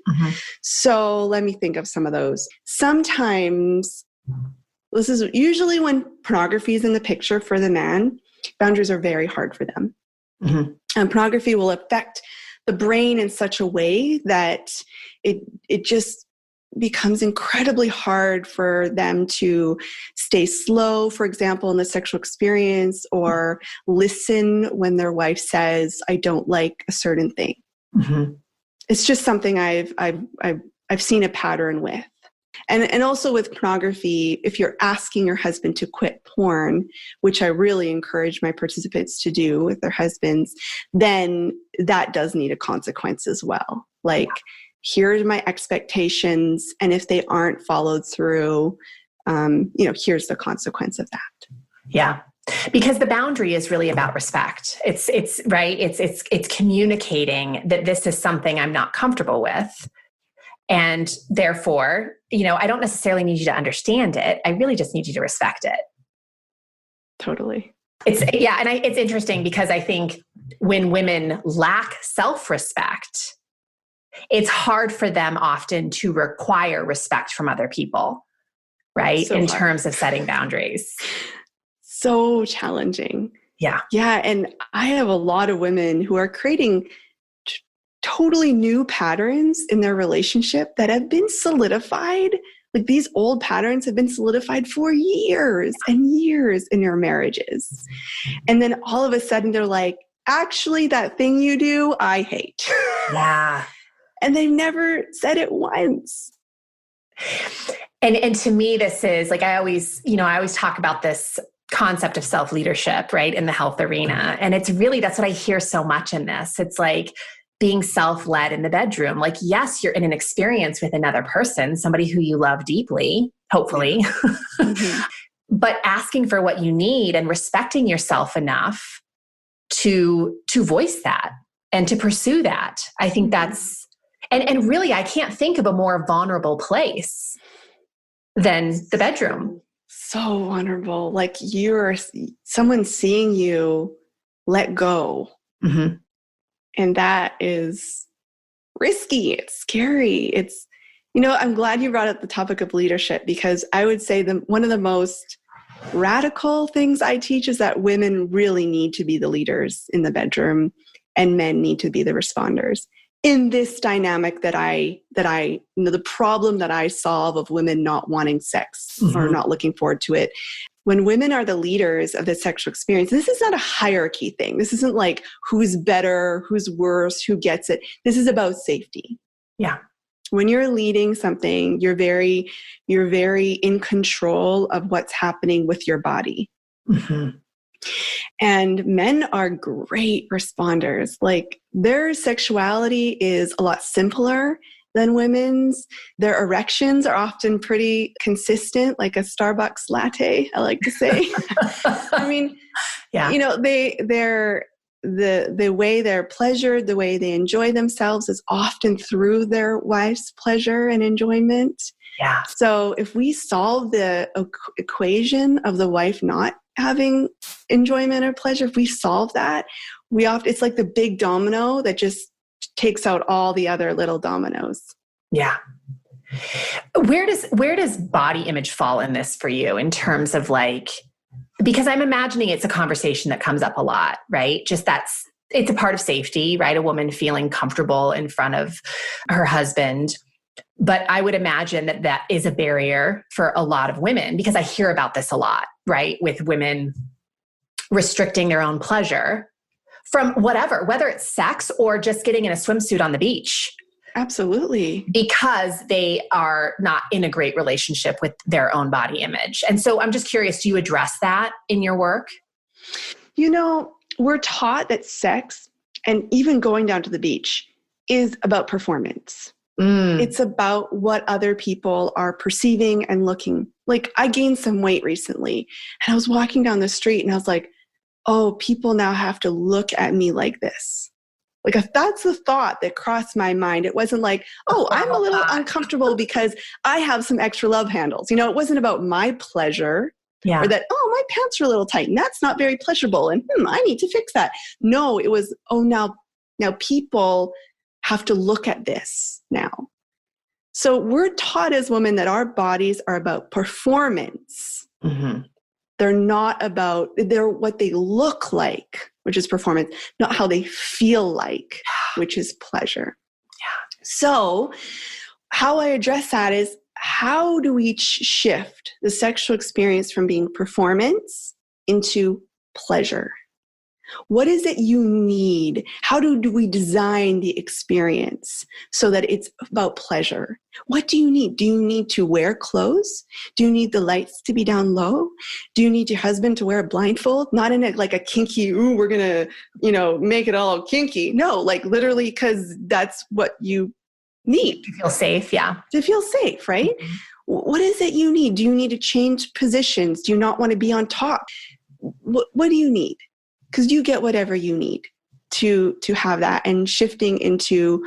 [SPEAKER 2] So let me think of some of those. Sometimes, this is usually when pornography is in the picture for the man, boundaries are very hard for them. And pornography will affect the brain in such a way that it just becomes incredibly hard for them to stay slow, for example, in the sexual experience, or listen when their wife says, I don't like a certain thing. It's just something I've seen a pattern with. And also with pornography, if you're asking your husband to quit porn, which I really encourage my participants to do with their husbands, then that does need a consequence as well. Like, here's my expectations, and if they aren't followed through, here's the consequence of that.
[SPEAKER 1] Yeah. Because the boundary is really about respect. It's right. It's communicating that this is something I'm not comfortable with. And therefore, I don't necessarily need you to understand it. I really just need you to respect it.
[SPEAKER 2] Totally.
[SPEAKER 1] It's interesting because I think when women lack self-respect, it's hard for them often to require respect from other people, right? So in terms of setting boundaries.
[SPEAKER 2] So challenging.
[SPEAKER 1] Yeah.
[SPEAKER 2] Yeah. And I have a lot of women who are creating totally new patterns in their relationship that have been solidified. Like, these old patterns have been solidified for years and years in your marriages. And then all of a sudden they're like, actually, that thing you do, I hate.
[SPEAKER 1] Yeah.
[SPEAKER 2] And they've never said it once.
[SPEAKER 1] And to me, this is like, I always talk about this concept of self-leadership, right, in the health arena. And it's really, that's what I hear so much in this. It's like being self-led in the bedroom. Like, yes, you're in an experience with another person, somebody who you love deeply, hopefully, but asking for what you need and respecting yourself enough to voice that and to pursue that. I think And really, I can't think of a more vulnerable place than the bedroom.
[SPEAKER 2] So vulnerable. Like someone seeing you let go.
[SPEAKER 1] Mm-hmm.
[SPEAKER 2] And that is risky. It's scary. I'm glad you brought up the topic of leadership, because I would say one of the most radical things I teach is that women really need to be the leaders in the bedroom and men need to be the responders. In this dynamic the problem that I solve of women not wanting sex or not looking forward to it. When women are the leaders of the sexual experience, this is not a hierarchy thing. This isn't like who's better, who's worse, who gets it. This is about safety.
[SPEAKER 1] Yeah.
[SPEAKER 2] When you're leading something, you're very in control of what's happening with your body.
[SPEAKER 1] Mm-hmm.
[SPEAKER 2] And men are great responders. Like, their sexuality is a lot simpler than women's. Their erections are often pretty consistent, like a Starbucks latte, I like to say. I mean,
[SPEAKER 1] yeah.
[SPEAKER 2] The way they're pleasured, the way they enjoy themselves is often through their wife's pleasure and enjoyment.
[SPEAKER 1] Yeah.
[SPEAKER 2] So if we solve the equation of the wife not having enjoyment or pleasure, if we solve that, it's like the big domino that just takes out all the other little dominoes.
[SPEAKER 1] Yeah. Where does body image fall in this for you, in terms of like, because I'm imagining it's a conversation that comes up a lot, right? Just it's a part of safety, right? A woman feeling comfortable in front of her husband. But I would imagine that is a barrier for a lot of women, because I hear about this a lot, right? With women restricting their own pleasure from whether it's sex or just getting in a swimsuit on the beach.
[SPEAKER 2] Absolutely.
[SPEAKER 1] Because they are not in a great relationship with their own body image. And so I'm just curious, do you address that in your work?
[SPEAKER 2] We're taught that sex, and even going down to the beach, is about performance. It's about what other people are perceiving and looking. Like, I gained some weight recently, and I was walking down the street and I was like, oh, people now have to look at me like this. Like, if that's the thought that crossed my mind, it wasn't like, oh, I'm a little uncomfortable because I have some extra love handles. It wasn't about my pleasure. Yeah. Or that, oh, my pants are a little tight and that's not very pleasurable. And I need to fix that. No, it was, oh, now people have to look at this now. So we're taught as women that our bodies are about performance. Mm-hmm. They're what they look like, which is performance, not how they feel like, which is pleasure. Yeah. So how I address that is, how do we shift the sexual experience from being performance into pleasure? What is it you need? How do we design the experience so that it's about pleasure? What do you need? Do you need to wear clothes? Do you need the lights to be down low? Do you need your husband to wear a blindfold? Not in a kinky, we're going to, make it all kinky. No, like literally, because that's what you need.
[SPEAKER 1] To feel safe, yeah.
[SPEAKER 2] To feel safe, right? Mm-hmm. What is it you need? Do you need to change positions? Do you not want to be on top? What do you need? Because you get whatever you need to have that, and shifting into,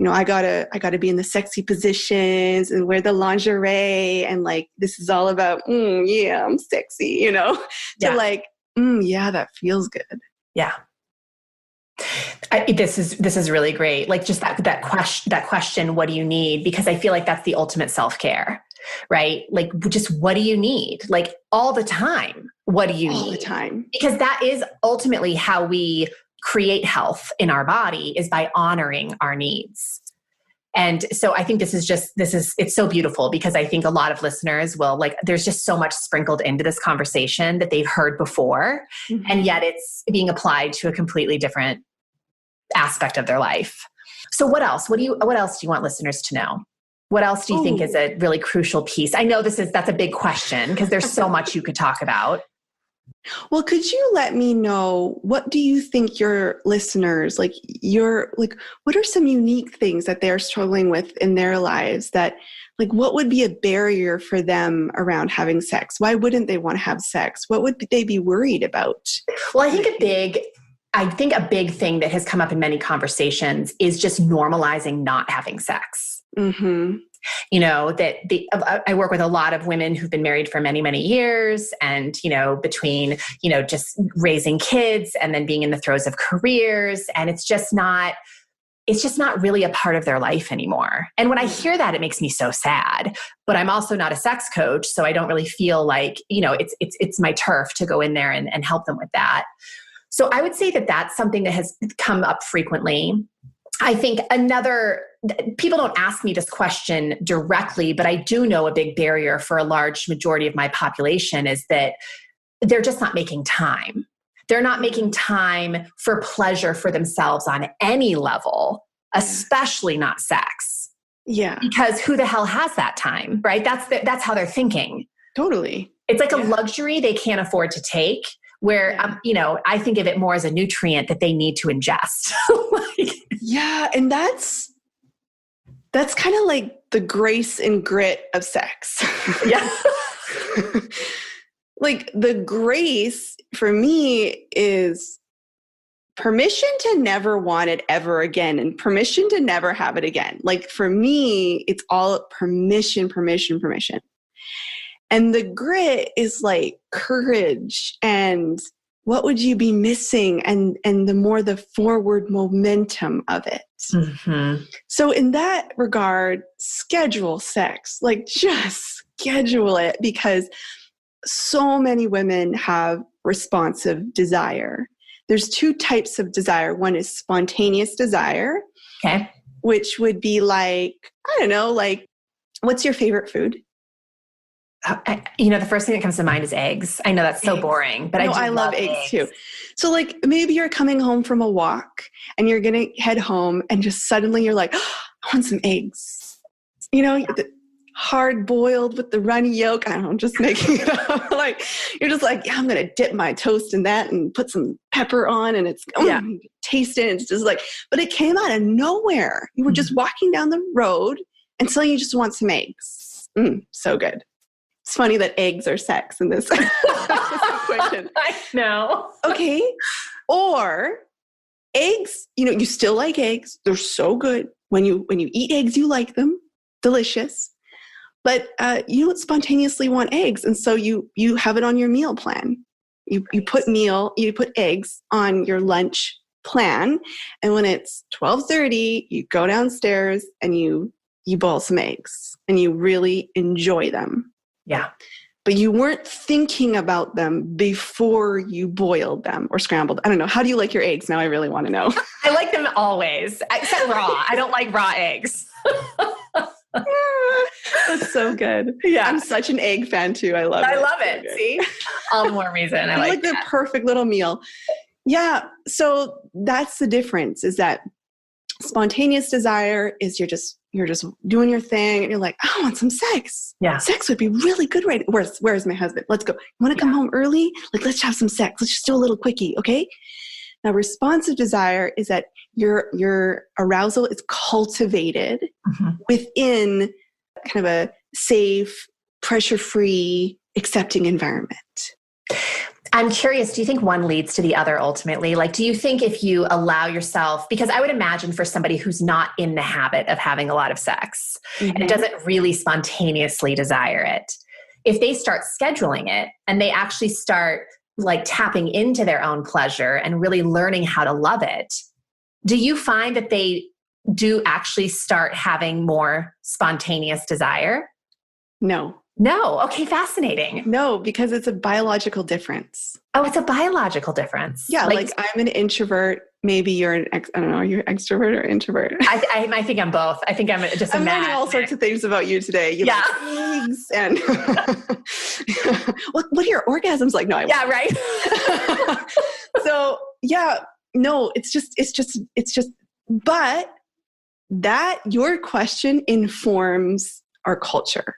[SPEAKER 2] I gotta be in the sexy positions and wear the lingerie, and like, this is all about, yeah, I'm sexy, to yeah, that feels good.
[SPEAKER 1] Yeah. This is really great. Like, just that question, what do you need? Because I feel like that's the ultimate self-care, right? Like, just what do you need? Like, all the time. What do you need?
[SPEAKER 2] All the time. Because
[SPEAKER 1] that is ultimately how we create health in our body, is by honoring our needs. And so I think it's so beautiful, because I think a lot of listeners will, like, there's just so much sprinkled into this conversation that they've heard before. Mm-hmm. And yet it's being applied to a completely different aspect of their life. So what else? What else do you want listeners to know? What else do you think is a really crucial piece? I know that's a big question, because there's so much you could talk about.
[SPEAKER 2] Well, could you let me know, what do you think your listeners, what are some unique things that they're struggling with in their lives, that, like, what would be a barrier for them around having sex? Why wouldn't they want to have sex? What would they be worried about?
[SPEAKER 1] Well, I think a big I think a big thing that has come up in many conversations is just normalizing not having sex.
[SPEAKER 2] Mm-hmm.
[SPEAKER 1] You know, I work with a lot of women who've been married for many, many years, and, you know, between, you know, just raising kids and then being in the throes of careers, and it's just not really a part of their life anymore. And when I hear that, it makes me so sad. But I'm also not a sex coach, so I don't really feel like, you know, it's my turf to go in there and help them with that. So I would say that that's something that has come up frequently. I think people don't ask me this question directly, but I do know a big barrier for a large majority of my population is that they're just not making time. They're not making time for pleasure for themselves on any level, especially not sex.
[SPEAKER 2] Yeah.
[SPEAKER 1] Because who the hell has that time, right? That's how they're thinking.
[SPEAKER 2] Totally.
[SPEAKER 1] It's like a luxury they can't afford to take, where, you know, I think of it more as a nutrient that they need to ingest.
[SPEAKER 2] Yeah. And that's kind of like the grace and grit of sex.
[SPEAKER 1] Yeah.
[SPEAKER 2] Like the grace for me is permission to never want it ever again and permission to never have it again. Like for me, it's all permission. And the grit is like courage and what would you be missing? And the more the forward momentum of it.
[SPEAKER 1] Mm-hmm.
[SPEAKER 2] So in that regard, schedule sex, like just schedule it, because so many women have responsive desire. There's two types of desire. One is spontaneous desire, which would be like, I don't know, like, what's your favorite food?
[SPEAKER 1] You know, the first thing that comes to mind is eggs. I know that's so boring, but I love eggs too.
[SPEAKER 2] So like maybe you're coming home from a walk and you're going to head home and just suddenly you're like, oh, I want some eggs. You know, hard boiled with the runny yolk. I don't know, I'm just making it up. Like you're just like, yeah, I'm going to dip my toast in that and put some pepper on and it's taste it. It's just like, but it came out of nowhere. You were just walking down the road and suddenly you just want some eggs. So good. It's funny that eggs are sex in this equation.
[SPEAKER 1] I know.
[SPEAKER 2] Okay. Or eggs, you know, you still like eggs. They're so good. When you eat eggs, you like them. Delicious. But you don't spontaneously want eggs. And so you have it on your meal plan. You put eggs on your lunch plan. And when it's 12:30, you go downstairs and you boil some eggs and you really enjoy them.
[SPEAKER 1] Yeah.
[SPEAKER 2] But you weren't thinking about them before you boiled them or scrambled. I don't know. How do you like your eggs? Now I really want to know.
[SPEAKER 1] I like them always, except raw. I don't like raw eggs.
[SPEAKER 2] That's so good.
[SPEAKER 1] Yeah.
[SPEAKER 2] I'm such an egg fan too. I love
[SPEAKER 1] it.
[SPEAKER 2] So
[SPEAKER 1] see? All the more reason. I like
[SPEAKER 2] the perfect little meal. Yeah. So that's the difference, is that spontaneous desire is you're just doing your thing and you're like, I want some sex.
[SPEAKER 1] Yeah.
[SPEAKER 2] Sex would be really good right now. Where's my husband? Let's go. You want to come home early? Like, let's have some sex. Let's just do a little quickie. Okay. Now, responsive desire is that your arousal is cultivated within kind of a safe, pressure-free, accepting environment.
[SPEAKER 1] I'm curious, do you think one leads to the other ultimately? Like, do you think if you allow yourself, because I would imagine for somebody who's not in the habit of having a lot of sex and it doesn't really spontaneously desire it, if they start scheduling it and they actually start like tapping into their own pleasure and really learning how to love it, do you find that they do actually start having more spontaneous desire?
[SPEAKER 2] No.
[SPEAKER 1] Okay, fascinating.
[SPEAKER 2] No, because it's a biological difference.
[SPEAKER 1] Oh, it's a biological difference.
[SPEAKER 2] Yeah, like I'm an introvert. Maybe you're I don't know, you're extrovert or introvert?
[SPEAKER 1] I think I'm both. I think I'm just a
[SPEAKER 2] I'm learning all sorts of things about you today. You like eggs and what are your orgasms like? No,
[SPEAKER 1] right.
[SPEAKER 2] So yeah, no, it's just, but that your question informs our culture.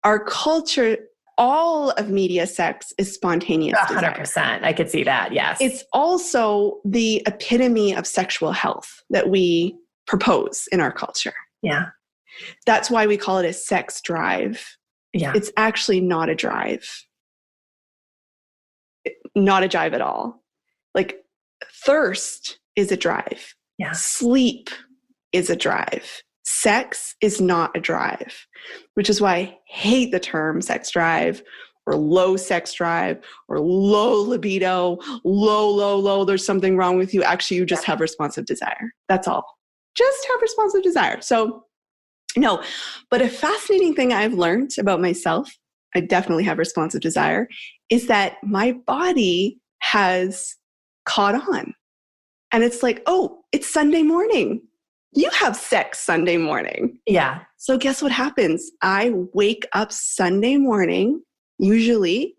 [SPEAKER 2] Our culture, all of media sex is spontaneous.
[SPEAKER 1] 100%. I could see that. Yes.
[SPEAKER 2] It's also the epitome of sexual health that we propose in our culture.
[SPEAKER 1] Yeah.
[SPEAKER 2] That's why we call it a sex drive.
[SPEAKER 1] Yeah.
[SPEAKER 2] It's actually not a drive. Not a drive at all. Like Thirst is a drive.
[SPEAKER 1] Yeah.
[SPEAKER 2] Sleep is a drive. Sex is not a drive, which is why I hate the term sex drive or low sex drive or low libido, low, there's something wrong with you. Actually, you just have responsive desire. That's all. Just have responsive desire. So no, but a fascinating thing I've learned about myself, I definitely have responsive desire, is that my body has caught on. And it's like, oh, it's Sunday morning. You have sex Sunday morning.
[SPEAKER 1] Yeah.
[SPEAKER 2] So guess what happens? I wake up Sunday morning, usually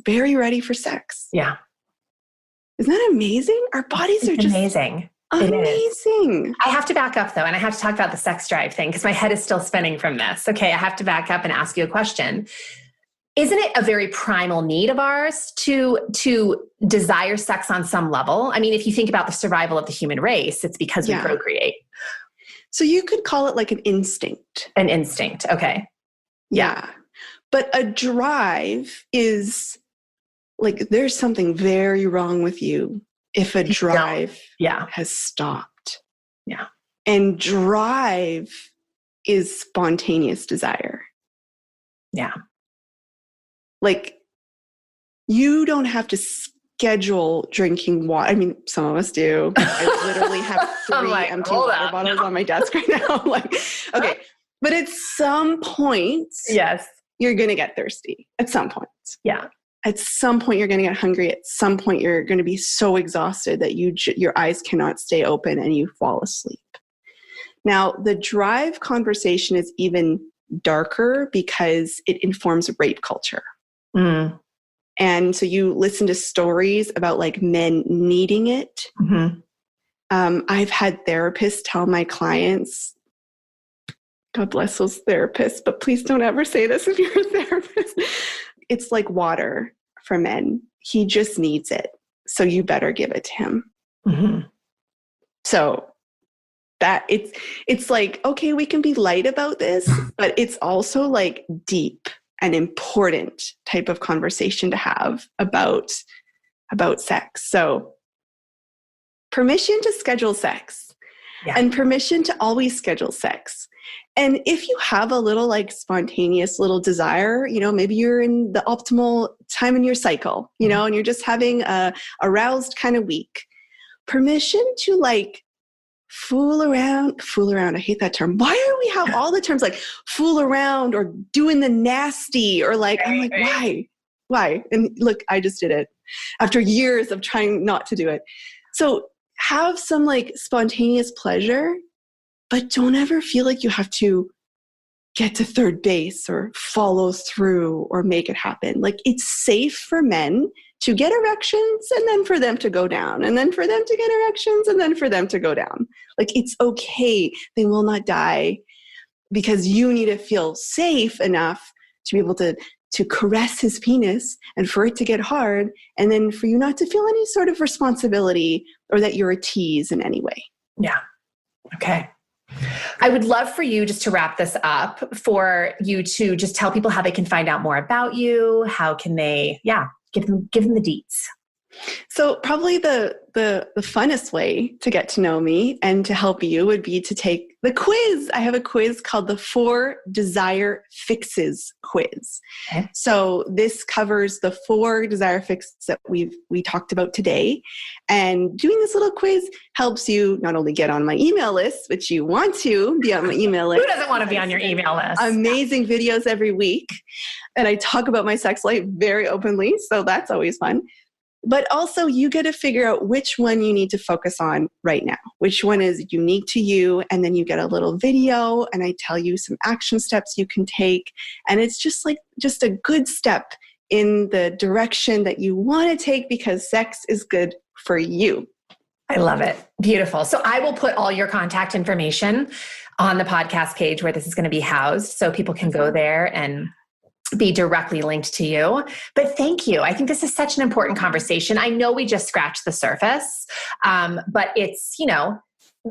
[SPEAKER 2] very ready for sex.
[SPEAKER 1] Yeah.
[SPEAKER 2] Isn't that amazing? Our bodies are just
[SPEAKER 1] amazing.
[SPEAKER 2] amazing.
[SPEAKER 1] I have to back up though, and I have to talk about the sex drive thing because my head is still spinning from this. Okay, I have to back up and ask you a question. Isn't it a very primal need of ours to desire sex on some level? I mean, if you think about the survival of the human race, it's because we procreate.
[SPEAKER 2] So you could call it like an instinct.
[SPEAKER 1] An instinct. Okay.
[SPEAKER 2] Yeah. But a drive is like, there's something very wrong with you if a drive has stopped.
[SPEAKER 1] Yeah.
[SPEAKER 2] And drive is spontaneous desire.
[SPEAKER 1] Yeah.
[SPEAKER 2] Like, you don't have to schedule drinking water. I mean, some of us do. I literally have 3 empty water bottles on my desk right now. Like, okay. But at some point,
[SPEAKER 1] yes,
[SPEAKER 2] you're going to get thirsty. At some point.
[SPEAKER 1] Yeah.
[SPEAKER 2] At some point, you're going to get hungry. At some point, you're going to be so exhausted that your eyes cannot stay open and you fall asleep. Now, the drive conversation is even darker because it informs rape culture.
[SPEAKER 1] Mm.
[SPEAKER 2] And so you listen to stories about like men needing it.
[SPEAKER 1] Mm-hmm.
[SPEAKER 2] I've had therapists tell my clients, God bless those therapists, but please don't ever say this if you're a therapist. It's like water for men. He just needs it. So you better give it to him.
[SPEAKER 1] Mm-hmm.
[SPEAKER 2] So that it's like, okay, we can be light about this, but it's also like deep and important type of conversation to have about sex. So permission to schedule sex and permission to always schedule sex. And if you have a little like spontaneous little desire, maybe you're in the optimal time in your cycle, and you're just having a aroused kind of week, permission to like fool around. I hate that term. Why do we have all the terms like fool around or doing the nasty or like, I'm like, why? And look, I just did it after years of trying not to do it. So have some like spontaneous pleasure, but don't ever feel like you have to get to third base or follow through or make it happen. Like, it's safe for men to get erections and then for them to go down, and then for them to get erections and then for them to go down. Like, it's okay. They will not die because you need to feel safe enough to be able to caress his penis and for it to get hard, and then for you not to feel any sort of responsibility or that you're a tease in any way.
[SPEAKER 1] Yeah. Okay. I would love for you, just to wrap this up, for you to just tell people how they can find out more about you. How can they, give them the deets.
[SPEAKER 2] So probably the funnest way to get to know me and to help you would be to take the quiz. I have a quiz called the 4 Desire Fixes quiz. Okay. So this covers the 4 desire fixes that we talked about today. And doing this little quiz helps you not only get on my email list, which you want to be on my email list.
[SPEAKER 1] Who doesn't want to be on your email list?
[SPEAKER 2] Amazing videos every week. And I talk about my sex life very openly. So that's always fun. But also you get to figure out which one you need to focus on right now, which one is unique to you. And then you get a little video and I tell you some action steps you can take. And it's just a good step in the direction that you want to take because sex is good for you.
[SPEAKER 1] I love it. Beautiful. So I will put all your contact information on the podcast page where this is going to be housed so people can go there and be directly linked to you. But thank you. I think this is such an important conversation. I know we just scratched the surface, but it's,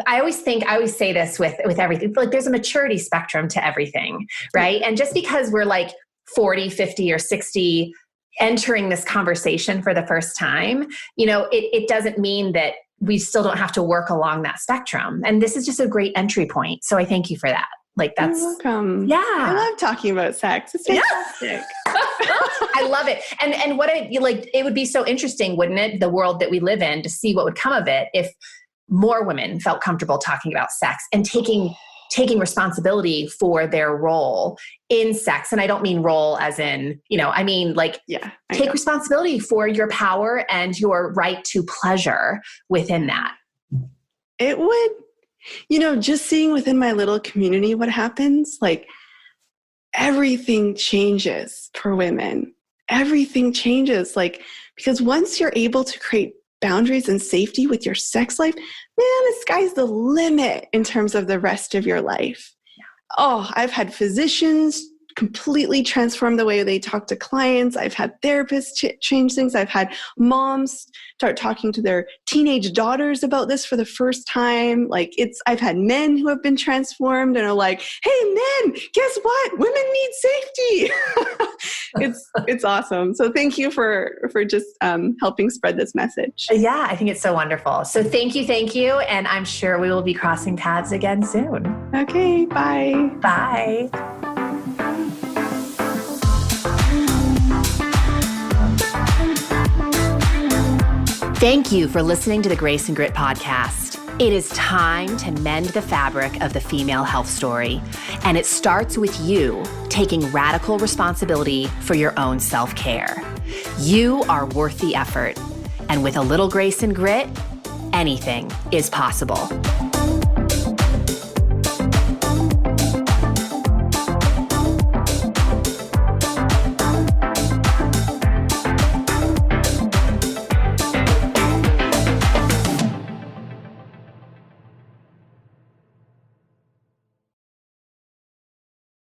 [SPEAKER 1] I always say this with everything, like there's a maturity spectrum to everything, right? And just because we're like 40, 50, or 60 entering this conversation for the first time, it doesn't mean that we still don't have to work along that spectrum. And this is just a great entry point. So I thank you for that. Like that's,
[SPEAKER 2] You're welcome.
[SPEAKER 1] Yeah.
[SPEAKER 2] I love talking about sex. It's fantastic.
[SPEAKER 1] I love it. And what it would be so interesting, wouldn't it? The world that we live in, to see what would come of it if more women felt comfortable talking about sex and taking responsibility for their role in sex. And I don't mean role as in, I mean take responsibility for your power and your right to pleasure within that.
[SPEAKER 2] It would, just seeing within my little community what happens, like everything changes for women. Everything changes, because once you're able to create boundaries and safety with your sex life, man, the sky's the limit in terms of the rest of your life. Yeah. Oh, I've had physicians completely transform the way they talk to clients. I've had therapists change things. I've had moms start talking to their teenage daughters about this for the first time. I've had men who have been transformed and are like, hey men, guess what? Women need safety. It's awesome. So thank you for just helping spread this message.
[SPEAKER 1] Yeah, I think it's so wonderful. So thank you. And I'm sure we will be crossing paths again soon.
[SPEAKER 2] Okay, bye.
[SPEAKER 1] Bye. Thank you for listening to the Grace and Grit podcast. It is time to mend the fabric of the female health story. And it starts with you taking radical responsibility for your own self-care. You are worth the effort. And with a little grace and grit, anything is possible.